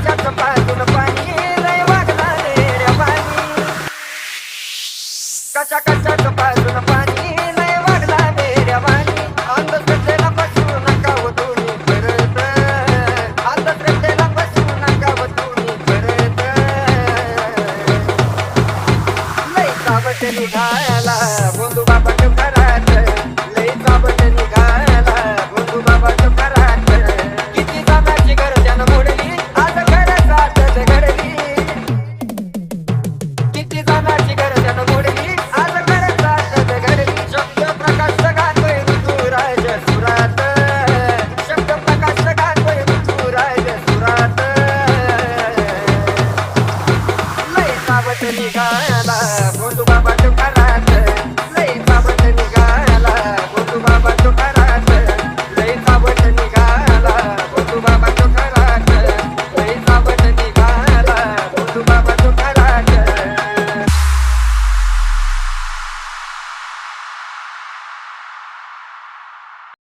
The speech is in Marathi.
कशाचं पाजून पाणी लय वागला रे पाणी कशाचं पाजून पाणी लय वागला रे पाणी अंधश्रद्धेला फसू नका हो तुम्ही परत अंधश्रद्धेला फसू नका हो तुम्ही परत लय सावध निघा